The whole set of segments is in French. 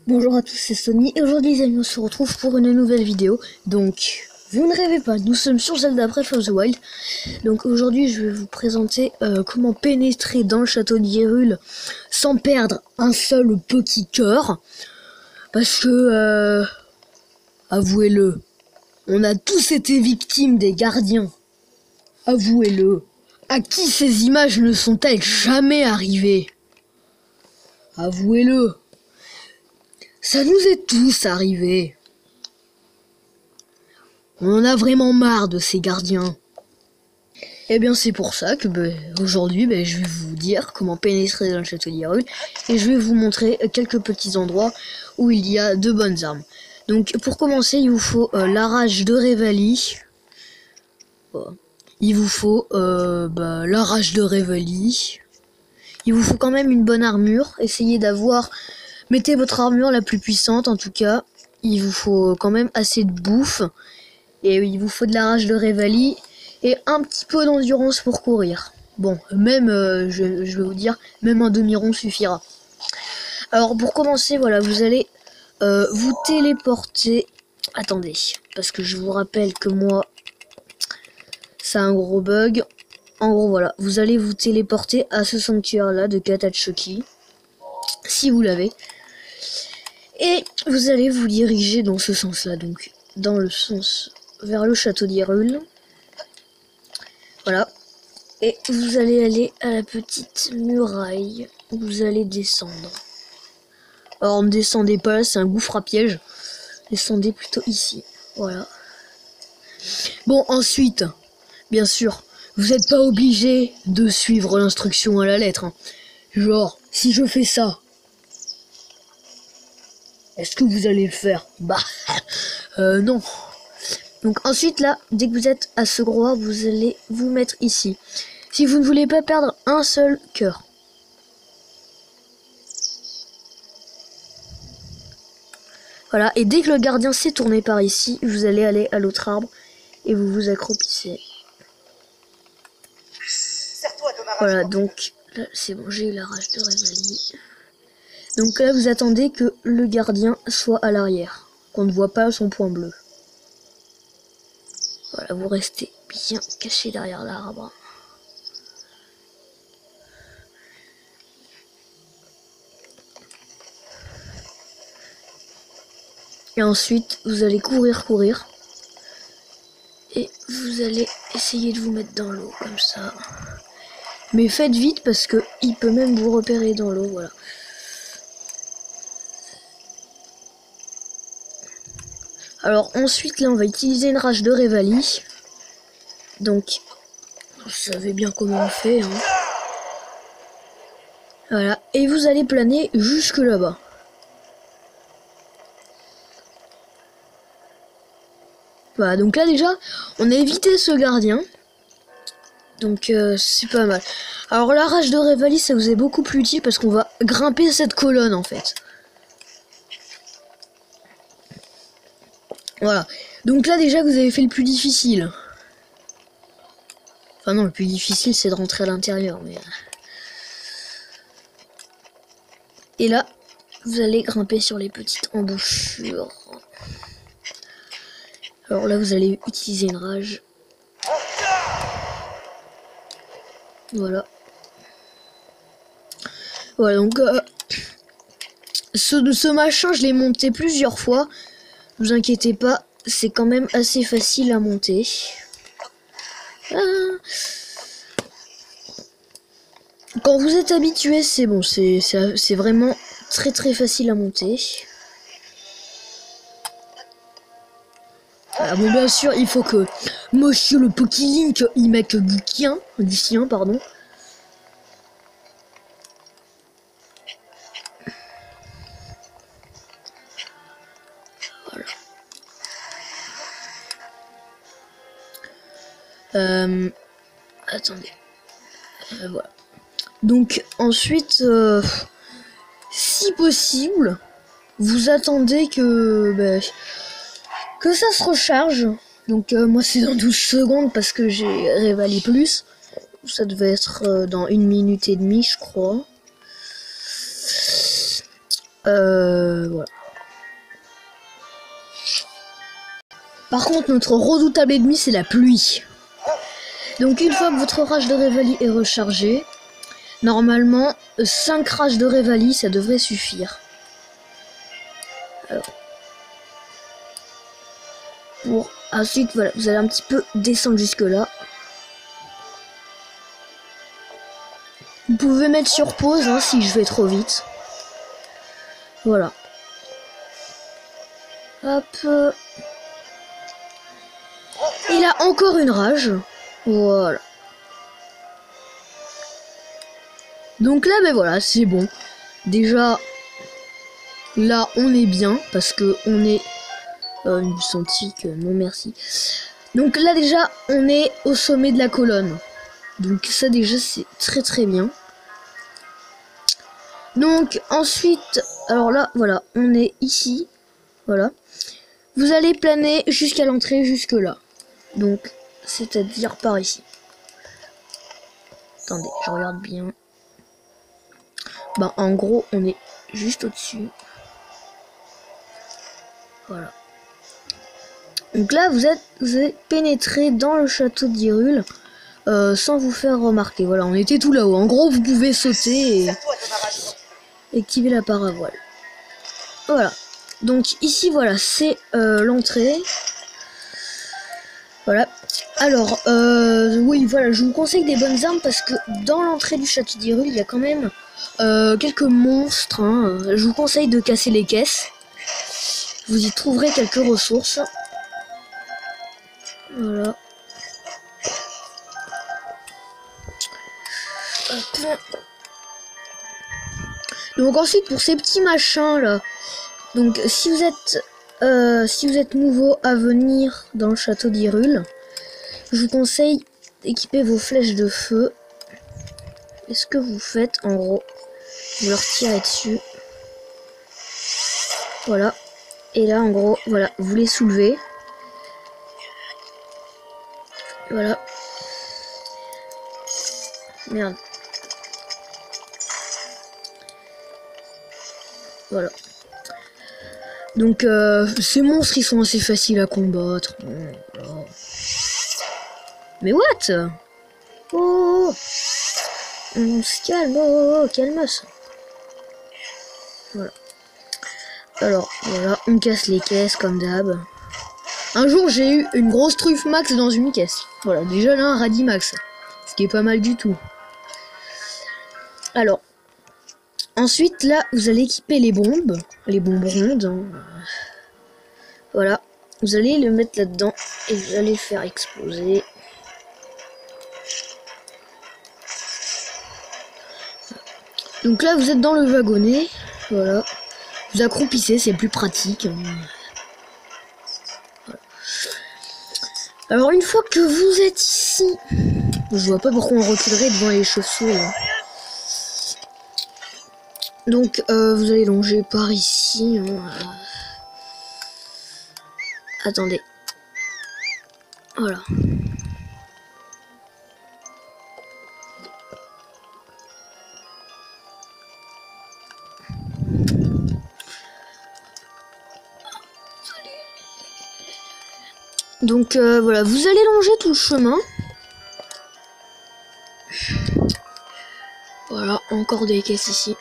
Bonjour à tous, c'est Sony et aujourd'hui les amis on se retrouve pour une nouvelle vidéo. Donc vous ne rêvez pas, nous sommes sur Zelda Breath of the Wild. Donc aujourd'hui je vais vous présenter comment pénétrer dans le château d'Hyrule sans perdre un seul petit cœur. Parce que avouez-le, on a tous été victimes des gardiens. Avouez-le, à qui ces images ne sont-elles jamais arrivées? Avouez-le. Ça nous est tous arrivé. On en a vraiment marre de ces gardiens. Et bien c'est pour ça que aujourd'hui je vais vous dire comment pénétrer dans le château d'Hyrule et je vais vous montrer quelques petits endroits où il y a de bonnes armes. Donc pour commencer il vous faut la rage de Revali. Il vous faut la rage de Revali. Il vous faut quand même une bonne armure. Essayez d'avoir... Mettez votre armure la plus puissante en tout cas. Il vous faut quand même assez de bouffe. Et il vous faut de la rage de Revali. Et un petit peu d'endurance pour courir. Bon, même, je vais vous dire, même un demi-rond suffira. Alors pour commencer, voilà, vous allez vous téléporter. Attendez, parce que je vous rappelle que moi, ça a un gros bug. En gros, voilà, vous allez vous téléporter à ce sanctuaire-là de Katachoki. Si vous l'avez. Et vous allez vous diriger dans ce sens-là, donc dans le sens vers le château d'Hyrule. Voilà. Et vous allez aller à la petite muraille où vous allez descendre. Alors ne descendez pas là, c'est un gouffre à piège. Descendez plutôt ici. Voilà. Bon, ensuite, bien sûr, vous n'êtes pas obligé de suivre l'instruction à la lettre. Hein. Genre, si je fais ça, est-ce que vous allez le faire? Non. Donc ensuite là, dès que vous êtes à ce endroit, vous allez vous mettre ici. Si vous ne voulez pas perdre un seul cœur. Voilà, et dès que le gardien s'est tourné par ici, vous allez aller à l'autre arbre et vous vous accroupissez. Voilà, donc là c'est bon, j'ai eu la rage de Revali. Donc là vous attendez que le gardien soit à l'arrière, qu'on ne voit pas son point bleu. Voilà, vous restez bien caché derrière l'arbre. Et ensuite vous allez courir. Et vous allez essayer de vous mettre dans l'eau comme ça. Mais faites vite parce que il peut même vous repérer dans l'eau, voilà. Alors ensuite là on va utiliser une rage de Revali. Donc vous savez bien comment on fait. Hein. Voilà. Et vous allez planer jusque là-bas. Voilà, donc là déjà on a évité ce gardien. Donc c'est pas mal. Alors la rage de Revali ça vous est beaucoup plus utile parce qu'on va grimper cette colonne en fait. Voilà. Donc là déjà vous avez fait le plus difficile. Enfin non, le plus difficile c'est de rentrer à l'intérieur. Mais... Et là, vous allez grimper sur les petites embouchures. Alors là vous allez utiliser une rage. Voilà. Voilà donc ce machin je l'ai monté plusieurs fois. Ne vous inquiétez pas, c'est quand même assez facile à monter. Quand vous êtes habitué, c'est bon, c'est vraiment très facile à monter. Ah bon, bien sûr, il faut que Monsieur le Pokélink y mette du sien, pardon. Attendez. Voilà. Donc ensuite, si possible, vous attendez que ça se recharge. Donc moi c'est dans 12 secondes parce que j'ai Revali plus. Ça devait être dans 1 minute et demie je crois. Voilà. Par contre, notre redoutable ennemi, c'est la pluie. Donc une fois que votre rage de Réveille est rechargée, normalement, 5 rages de Réveille, ça devrait suffire. Alors. Ensuite, voilà, vous allez un petit peu descendre jusque là. Vous pouvez mettre sur pause hein, si je vais trop vite. Voilà. Hop. Il a encore une rage. Voilà. Donc là, ben voilà, c'est bon. Déjà, là, on est bien parce que on est... une santique, non merci. Donc là, déjà, on est au sommet de la colonne. Donc ça, déjà, c'est très très bien. Donc ensuite, alors là, voilà, on est ici. Voilà. Vous allez planer jusqu'à l'entrée, jusque là. Donc, c'est-à-dire par ici. Attendez, je regarde bien. Bah, en gros, on est juste au-dessus. Voilà. Donc là, vous êtes pénétré dans le château d'Hyrule sans vous faire remarquer. Voilà, on était tout là-haut. En gros, vous pouvez sauter et activer la paravoile. Voilà. Donc ici, voilà, c'est l'entrée. Voilà. Alors, oui, voilà, je vous conseille des bonnes armes parce que dans l'entrée du château d'Hyrule, il y a quand même quelques monstres. Hein. Je vous conseille de casser les caisses. Vous y trouverez quelques ressources. Voilà. Hop. Donc ensuite, pour ces petits machins là, donc si vous êtes nouveau à venir dans le château d'Hyrule, je vous conseille d'équiper vos flèches de feu. Et ce que vous faites, en gros, vous leur tirez dessus. Voilà. Et là, en gros, voilà, vous les soulevez. Voilà. Merde. Voilà. Donc, ces monstres, ils sont assez faciles à combattre. Oh. Mais what? Oh! On se calme, oh, calme-se. Voilà. Alors, voilà, on casse les caisses comme d'hab. Un jour, j'ai eu une grosse truffe max dans une caisse. Voilà, déjà là, un radis max. Ce qui est pas mal du tout. Alors, ensuite, là, vous allez équiper les bombes rondes. Hein. Voilà, vous allez le mettre là-dedans et vous allez le faire exploser. Donc là, vous êtes dans le wagonnet. Voilà. Vous accroupissez, c'est plus pratique. Voilà. Alors, une fois que vous êtes ici, je vois pas pourquoi on reculerait devant les chauves-souris. Hein. Donc, vous allez longer par ici. Hein. Attendez. Voilà. Donc voilà, vous allez longer tout le chemin. Voilà, encore des caisses ici.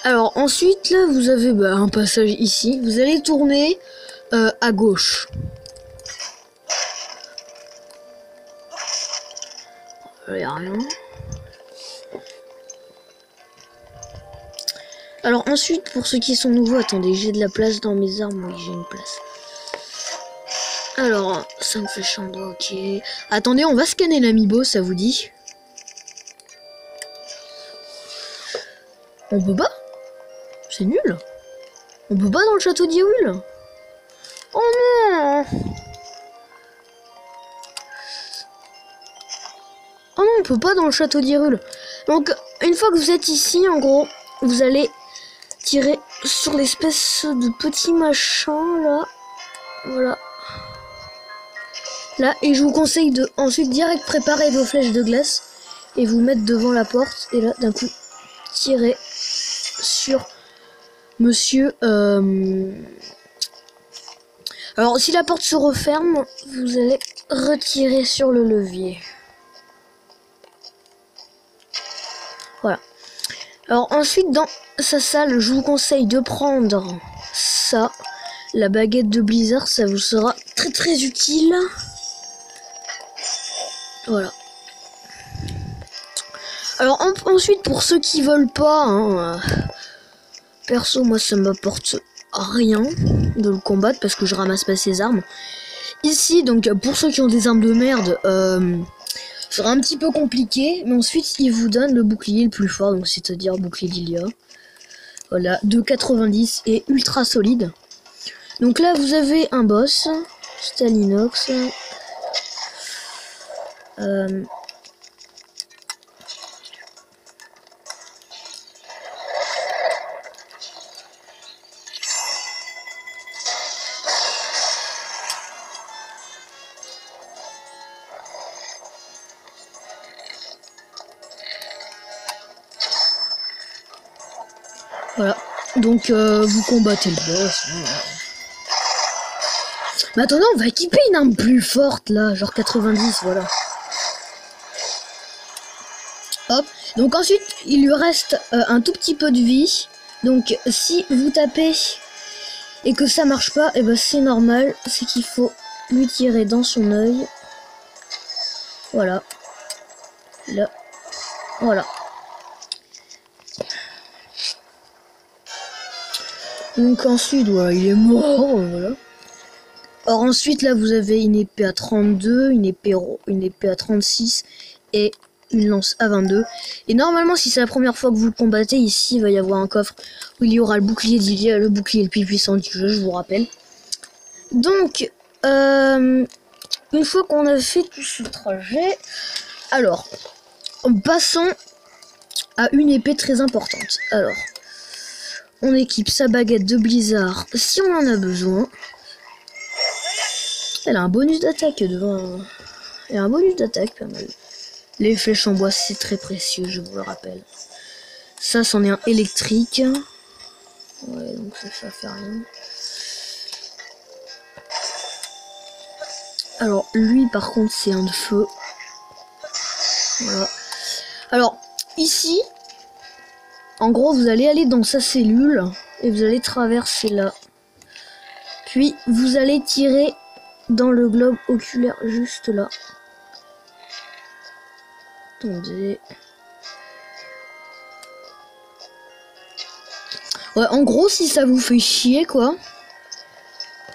Alors ensuite, là, vous avez un passage ici. Vous allez tourner à gauche. Il n'y a rien. Alors ensuite, pour ceux qui sont nouveaux, attendez, j'ai de la place dans mes armes. Oui, j'ai une place. Alors, 5 flèches en doigt, ok. Attendez, on va scanner l'amiibo, ça vous dit? On peut pas? C'est nul. On peut pas dans le château d'Hyrule? Oh non! Oh non, on peut pas dans le château d'Hyrule. Donc, une fois que vous êtes ici, en gros, vous allez tirer sur l'espèce de petit machin, là. Voilà. Là, et je vous conseille de ensuite direct préparer vos flèches de glace. et vous mettre devant la porte. Et là, d'un coup, tirer sur monsieur... Alors, si la porte se referme, vous allez retirer sur le levier. Voilà. Alors ensuite, dans sa salle, je vous conseille de prendre ça, la baguette de Blizzard, ça vous sera très très utile. Voilà. Alors ensuite, pour ceux qui veulent pas, hein, perso, moi ça m'apporte rien de le combattre parce que je ramasse pas ses armes. Ici, donc pour ceux qui ont des armes de merde, ça sera un petit peu compliqué, mais ensuite il vous donne le bouclier le plus fort, donc c'est-à-dire bouclier d'Ilia. Voilà, de 90 et ultra solide. Donc là vous avez un boss, Stalinox. Voilà, donc vous combattez le boss. Mais attendez, on va équiper une arme plus forte là, genre 90, voilà. Hop, donc ensuite il lui reste un tout petit peu de vie. Donc si vous tapez et que ça marche pas, et ben c'est normal, c'est qu'il faut lui tirer dans son œil. Voilà. Là. Voilà. Donc ensuite, voilà, il est mort, voilà. Or ensuite, là, vous avez une épée à 32, une épée à 36 et une lance à 22. Et normalement, si c'est la première fois que vous le combattez, ici, il va y avoir un coffre où il y aura le bouclier d'Ilia, le bouclier le plus puissant du jeu, je vous rappelle. Donc, une fois qu'on a fait tout ce trajet, alors, passons à une épée très importante. Alors, on équipe sa baguette de Blizzard si on en a besoin. Elle a un bonus d'attaque devant. Elle a un bonus d'attaque pas mal. Les flèches en bois, c'est très précieux, je vous le rappelle. Ça, c'en est un électrique. Ouais, donc ça fait rien. Alors, lui, par contre, c'est un de feu. Voilà. Alors, ici, en gros, vous allez aller dans sa cellule et vous allez traverser là. Puis, vous allez tirer dans le globe oculaire juste là. Attendez. Ouais, en gros, si ça vous fait chier, quoi,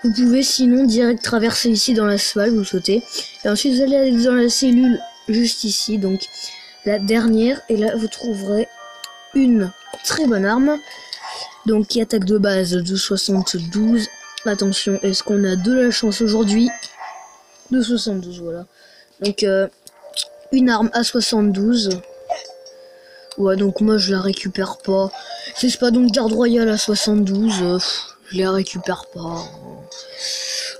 vous pouvez sinon direct traverser ici dans la salle, vous sautez. Et ensuite, vous allez aller dans la cellule juste ici, donc la dernière. Et là, vous trouverez une très bonne arme. Donc, qui attaque de base de 72. Attention, est-ce qu'on a de la chance aujourd'hui? De 72, voilà. Donc, une arme à 72. Ouais, donc moi je la récupère pas. C'est pas donc garde royale à 72. Je la récupère pas.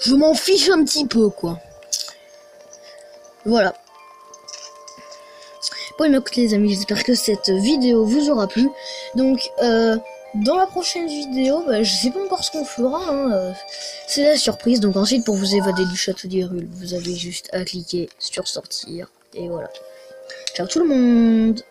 Je m'en fiche un petit peu, quoi. Voilà. Bon, écoutez les amis, j'espère que cette vidéo vous aura plu. Donc, dans la prochaine vidéo, bah, je sais pas encore ce qu'on fera. Hein, c'est la surprise. Donc ensuite, pour vous évader du château d'Hyrule, vous avez juste à cliquer sur sortir. Et voilà. Ciao tout le monde!